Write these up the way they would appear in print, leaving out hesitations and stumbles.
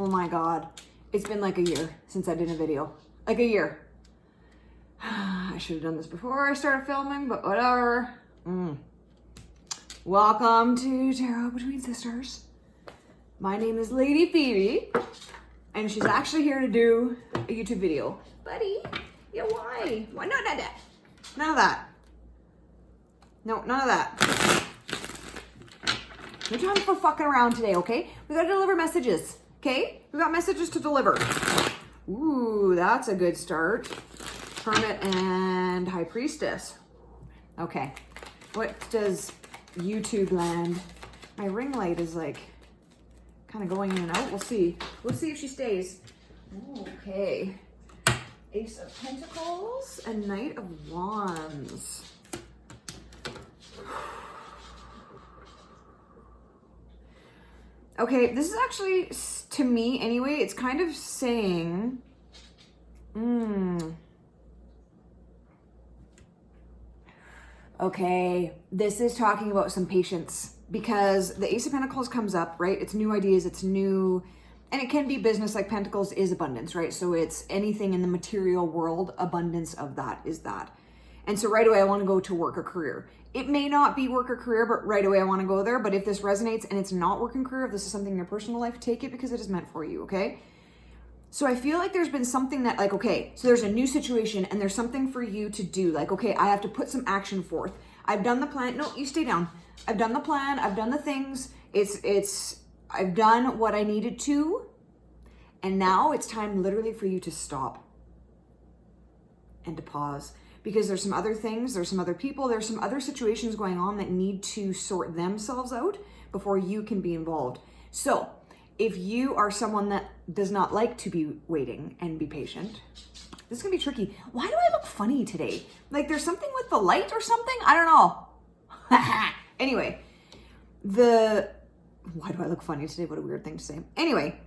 Oh my God. It's been like a year since I did a video. Like a year. I should have done this before I started filming, but whatever. Welcome to Tarot Between Sisters. My name is Lady Phoebe, and she's actually here to do a YouTube video. Buddy, yeah, why? Why not that? None of that. No, none of that. No time for fucking around today, okay? We gotta deliver messages, okay? We got messages to deliver. Ooh, that's a good start. Hermit and High Priestess. Okay, what does YouTube land? My ring light is like kind of going in and out. We'll see. We'll see if she stays. Okay. Ace of Pentacles and Knight of Wands. Okay, this is actually, to me anyway, it's kind of saying, okay, this is talking about some patience, because the Ace of Pentacles comes up, right? It's new ideas, it's new, and it can be business. Like Pentacles is abundance, right? So it's anything in the material world, abundance of that is that. And so right away, I want to go to work or career. It may not be work or career, but right away I want to go there. But if this resonates and it's not work and career, if this is something in your personal life, take it because it is meant for you, okay? So I feel like there's been something that like, okay, so there's a new situation and there's something for you to do. Like, okay, I have to put some action forth. I've done the plan. No, you stay down. I've done the plan. I've done the things. I've done what I needed to. And now it's time literally for you to stop and to pause. Because there's some other things, there's some other people, there's some other situations going on that need to sort themselves out before you can be involved. So if you are someone that does not like to be waiting and be patient, this is gonna be tricky. Why do I look funny today? Like there's something with the light or something? I don't know. Anyway, why do I look funny today? What a weird thing to say. Anyway.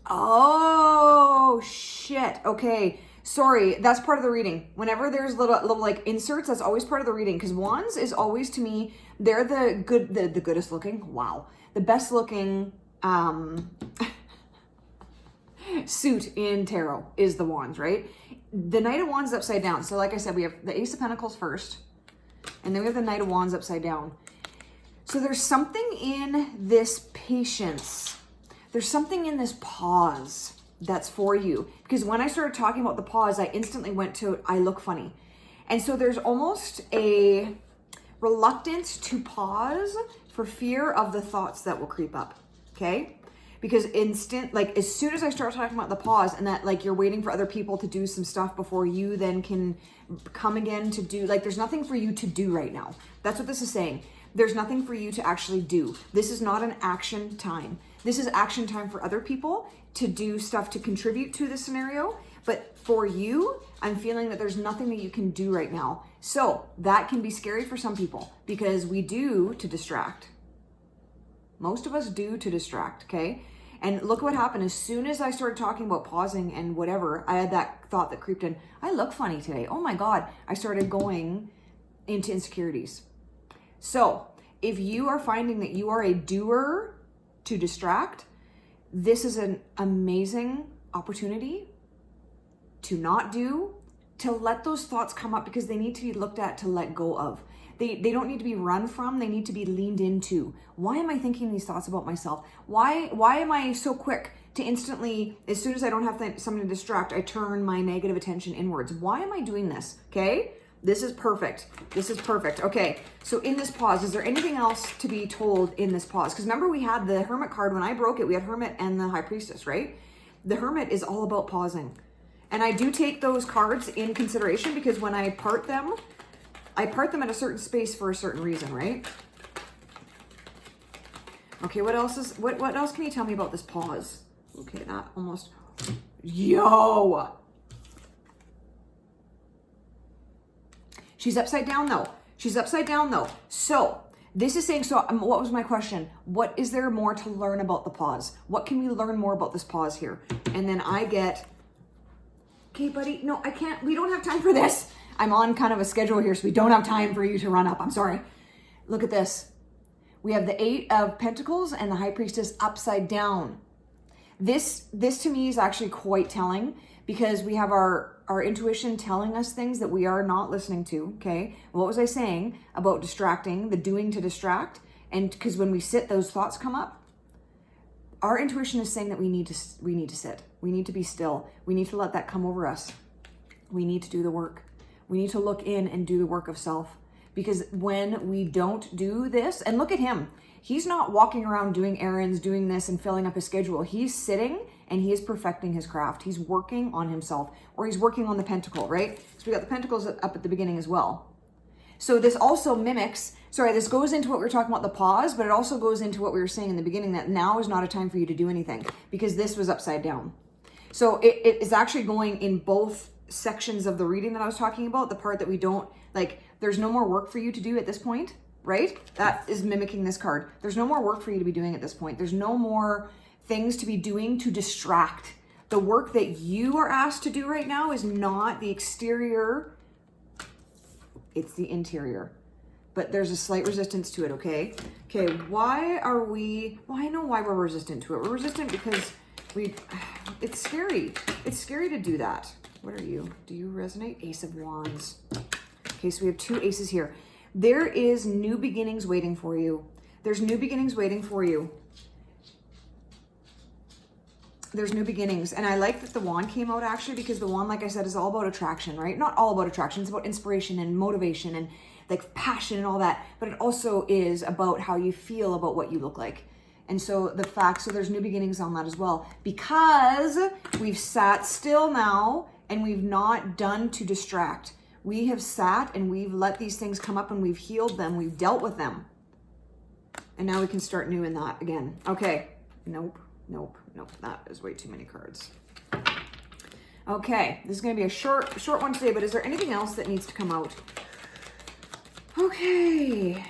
Oh, shit. Okay. Sorry, that's part of the reading. Whenever there's little like inserts, that's always part of the reading. Because Wands is always, to me, they're the goodest looking. Wow, the best looking suit in tarot is the Wands, right? The Knight of Wands is upside down. So, like I said, we have the Ace of Pentacles first, and then we have the Knight of Wands upside down. So there's something in this patience. There's something in this pause that's for you. Because when I started talking about the pause, I instantly went to, I look funny. And so there's almost a reluctance to pause for fear of the thoughts that will creep up, okay? Because like as soon as I start talking about the pause and that like you're waiting for other people to do some stuff before you then can come again to do, like there's nothing for you to do right now. That's what this is saying. There's nothing for you to actually do. This is not an action time. This is action time for other people to do stuff to contribute to the scenario. But for you, I'm feeling that there's nothing that you can do right now. So that can be scary for some people because we do to distract. Most of us do to distract, okay? And look what happened. As soon as I started talking about pausing and whatever, I had that thought that creeped in. I look funny today. Oh my God. I started going into insecurities. So if you are finding that you are a doer to distract, this is an amazing opportunity to not do, to let those thoughts come up because they need to be looked at to let go of. They don't need to be run from, they need to be leaned into. Why am I thinking these thoughts about myself? Why am I so quick to instantly, as soon as I don't have something to distract, I turn my negative attention inwards? Why am I doing this? Okay? This is perfect. This is perfect. Okay, so in this pause, is there anything else to be told in this pause? Because remember we had the Hermit card when I broke it. We had Hermit and the High Priestess, right? The Hermit is all about pausing. And I do take those cards in consideration because when I part them at a certain space for a certain reason, right? Okay, what else can you tell me about this pause? Okay, that almost, yo! She's upside down though. She's upside down though. So this is saying, so what was my question? What is there more to learn about the pause? What can we learn more about this pause here? And then I get, okay, buddy, no, I can't, we don't have time for this. I'm on kind of a schedule here, so we don't have time for you to run up. I'm sorry. Look at this. We have the 8 of Pentacles and the High Priestess upside down. This to me is actually quite telling, because we have our intuition telling us things that we are not listening to, okay? What was I saying about distracting, the doing to distract? And because when we sit, those thoughts come up. Our intuition is saying that we need to sit. We need to be still. We need to let that come over us. We need to do the work. We need to look in and do the work of self. Because when we don't do this, and look at him, he's not walking around doing errands, doing this and filling up his schedule. He's sitting and he is perfecting his craft. He's working on himself, or he's working on the pentacle, right? So we got the pentacles up at the beginning as well. So this also mimics, this goes into what we were talking about, the pause, but it also goes into what we were saying in the beginning, that now is not a time for you to do anything, because this was upside down. So it is actually going in both sections of the reading that I was talking about, the part that we don't, like, there's no more work for you to do at this point, right? That is mimicking this card. There's no more work for you to be doing at this point. There's no more things to be doing to distract. The work that you are asked to do right now is not the exterior, it's the interior. But there's a slight resistance to it, okay? Okay, why are we, well, I know why we're resistant to it. We're resistant because it's scary. It's scary to do that. What are you? Do you resonate? Ace of Wands. Okay, so we have 2 aces here. There is new beginnings waiting for you. There's new beginnings waiting for you. There's new beginnings. And I like that the wand came out, actually, because the wand, like I said, is all about attraction, right? Not all about attraction. It's about inspiration and motivation and like passion and all that. But it also is about how you feel about what you look like. And so so there's new beginnings on that as well, because we've sat still now and we've not done to distract. We have sat and we've let these things come up and we've healed them. We've dealt with them. And now we can start new in that again. Okay. Nope. That is way too many cards. Okay. This is going to be a short one today, but is there anything else that needs to come out? Okay.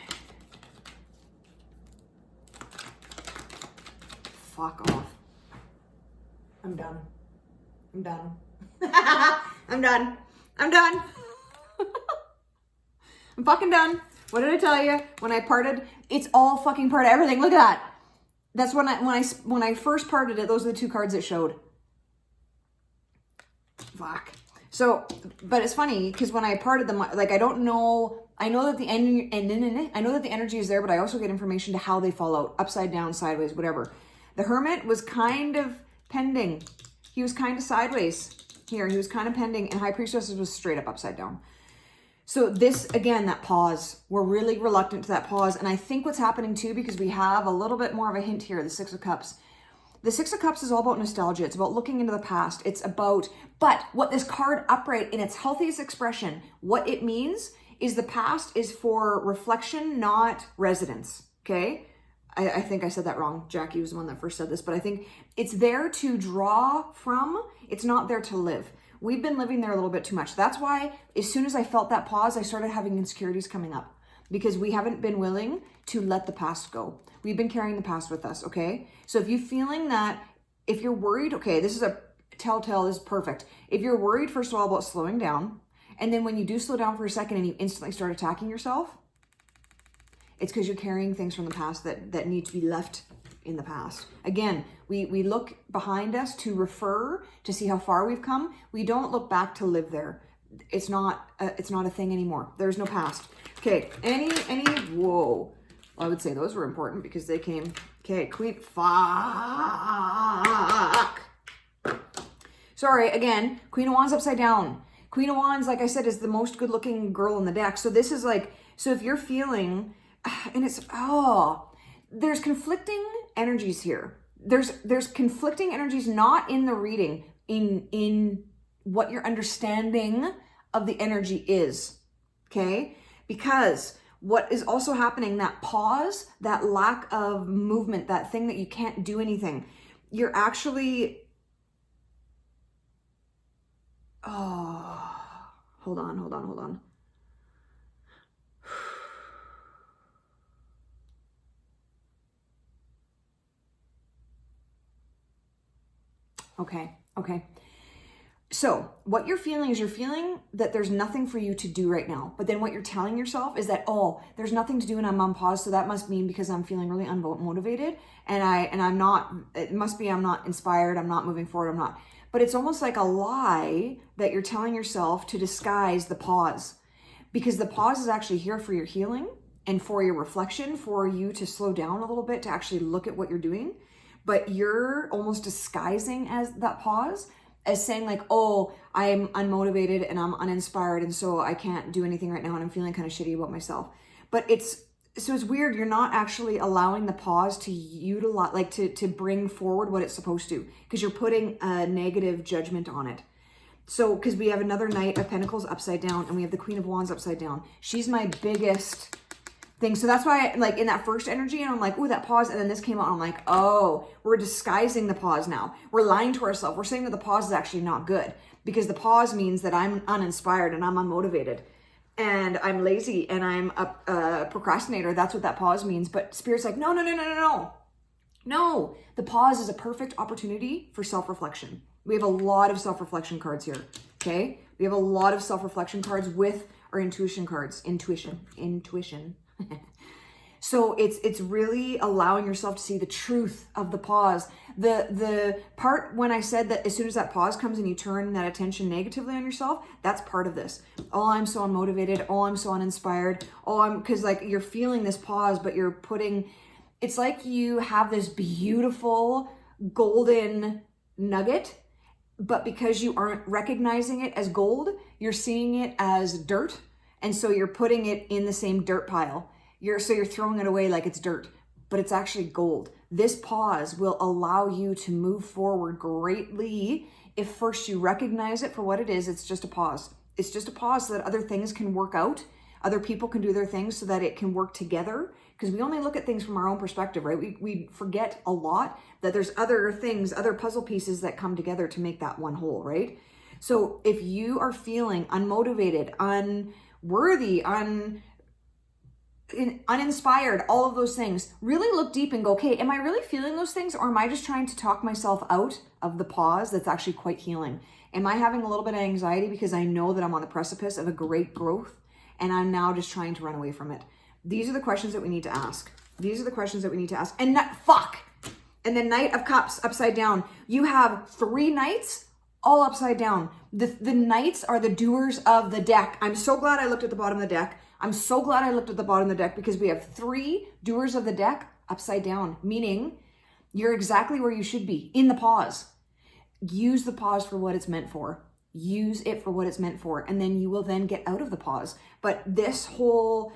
Fuck off. I'm done. I'm done. I'm fucking done. What did I tell you? When I parted, it's all fucking part of everything. Look at that. That's when I first parted it, those are the 2 cards it showed. Fuck. So, but it's funny because when I parted them, like, I know that the energy is there, but I also get information to how they fall out, upside down, sideways, whatever. The Hermit was kind of pending. He was kind of sideways here. He was kind of pending, and High Priestess was straight up upside down. So this, again, that pause, we're really reluctant to that pause. And I think what's happening too, because we have a little bit more of a hint here, the 6 of Cups. The 6 of Cups is all about nostalgia. It's about looking into the past. It's about, but what this card upright in its healthiest expression, what it means is the past is for reflection, not residence, okay? I think I said that wrong. Jackie was the one that first said this, but I think it's there to draw from. It's not there to live. We've been living there a little bit too much. That's why as soon as I felt that pause, I started having insecurities coming up, because we haven't been willing to let the past go. We've been carrying the past with us, okay? So if you're feeling that, if you're worried, okay, this is a telltale, this is perfect. If you're worried, first of all, about slowing down, and then when you do slow down for a second and you instantly start attacking yourself, it's because you're carrying things from the past that need to be left in the past. Again, we look behind us to refer, to see how far we've come. We don't look back to live there. It's not a thing anymore. There's no past. Okay, whoa. Well, I would say those were important because they came, okay, Queen, fuck. Sorry, again, Queen of Wands upside down. Queen of Wands, like I said, is the most good looking girl in the deck. So this is like, so if you're feeling, and it's, there's conflicting energies here. There's conflicting energies, not in the reading, in what your understanding of the energy is, okay? Because what is also happening, that pause, that lack of movement, that thing that you can't do anything, you're actually, hold on. Okay. So what you're feeling is you're feeling that there's nothing for you to do right now. But then what you're telling yourself is that, oh, there's nothing to do and I'm on pause. So that must mean because I'm feeling really unmotivated and I'm not, it must be I'm not inspired. I'm not moving forward. I'm not. But it's almost like a lie that you're telling yourself to disguise the pause, because the pause is actually here for your healing and for your reflection, for you to slow down a little bit, to actually look at what you're doing. But you're almost disguising as that pause as saying like, oh, I'm unmotivated and I'm uninspired and so I can't do anything right now and I'm feeling kind of shitty about myself. But it's weird. You're not actually allowing the pause to utilize, like to bring forward what it's supposed to, because you're putting a negative judgment on it. So, because we have another Knight of Pentacles upside down and we have the Queen of Wands upside down. She's my biggest thing. So that's why like in that first energy and I'm like, oh, that pause. And then this came out and I'm like, oh, we're disguising the pause now. We're lying to ourselves. We're saying that the pause is actually not good, because the pause means that I'm uninspired and I'm unmotivated and I'm lazy and I'm a procrastinator. That's what that pause means. But Spirit's like, no. No, the pause is a perfect opportunity for self-reflection. We have a lot of self-reflection cards here, okay? We have a lot of self-reflection cards with our intuition cards. Intuition. So it's really allowing yourself to see the truth of the pause. The part when I said that as soon as that pause comes and you turn that attention negatively on yourself, that's part of this. Oh, I'm so unmotivated. Oh, I'm so uninspired. Oh, because like you're feeling this pause, but you're putting, it's like you have this beautiful golden nugget, but because you aren't recognizing it as gold, you're seeing it as dirt. And so you're putting it in the same dirt pile. You're throwing it away like it's dirt, but it's actually gold. This pause will allow you to move forward greatly if first you recognize it for what it is. It's just a pause. It's just a pause so that other things can work out. Other people can do their things so that it can work together. Because we only look at things from our own perspective, right? We forget a lot that there's other things, other puzzle pieces that come together to make that one whole, right? So if you are feeling unmotivated, unworthy, uninspired, all of those things, really look deep and go, okay, am I really feeling those things, or am I just trying to talk myself out of the pause that's actually quite healing? Am I having a little bit of anxiety because I know that I'm on the precipice of a great growth and I'm now just trying to run away from it? These are the questions that we need to ask. These are the questions that we need to ask. And and the Knight of Cups upside down. You have 3 Knights all upside down. The Knights are the doers of the deck. I'm so glad I looked at the bottom of the deck. I'm so glad I looked at the bottom of the deck, because we have 3 doers of the deck upside down, meaning you're exactly where you should be in the pause. Use the pause for what it's meant for. Use it for what it's meant for. And then you will then get out of the pause. But this whole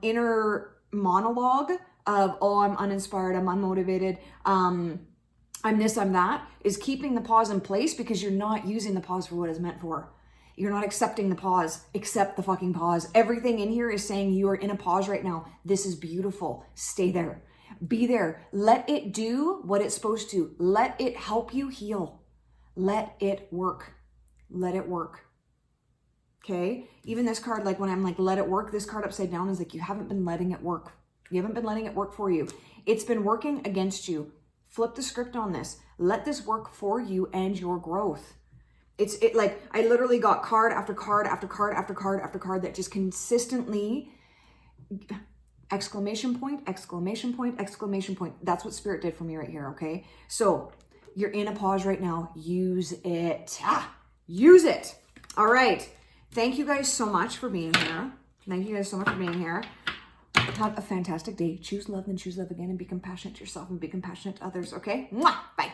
inner monologue of, oh, I'm uninspired, I'm unmotivated, I'm this, I'm that, is keeping the pause in place because you're not using the pause for what it's meant for. You're not accepting the pause. Accept the fucking pause. Everything in here is saying you are in a pause right now. This is beautiful. Stay there. Be there. Let it do what it's supposed to. Let it help you heal. Let it work. Let it work. Okay? Even this card, like when I'm like, let it work, this card upside down is like, you haven't been letting it work. You haven't been letting it work for you. It's been working against you. Flip the script on this. Let this work for you and your growth. It like, I literally got card after card after card after card after card that just consistently, exclamation point, exclamation point, exclamation point. That's what Spirit did for me right here, okay? So you're in a pause right now. Use it. Use it. All right. Thank you guys so much for being here. Thank you guys so much for being here. Have a fantastic day. Choose love and choose love again, and be compassionate to yourself and be compassionate to others, okay? Mwah! Bye.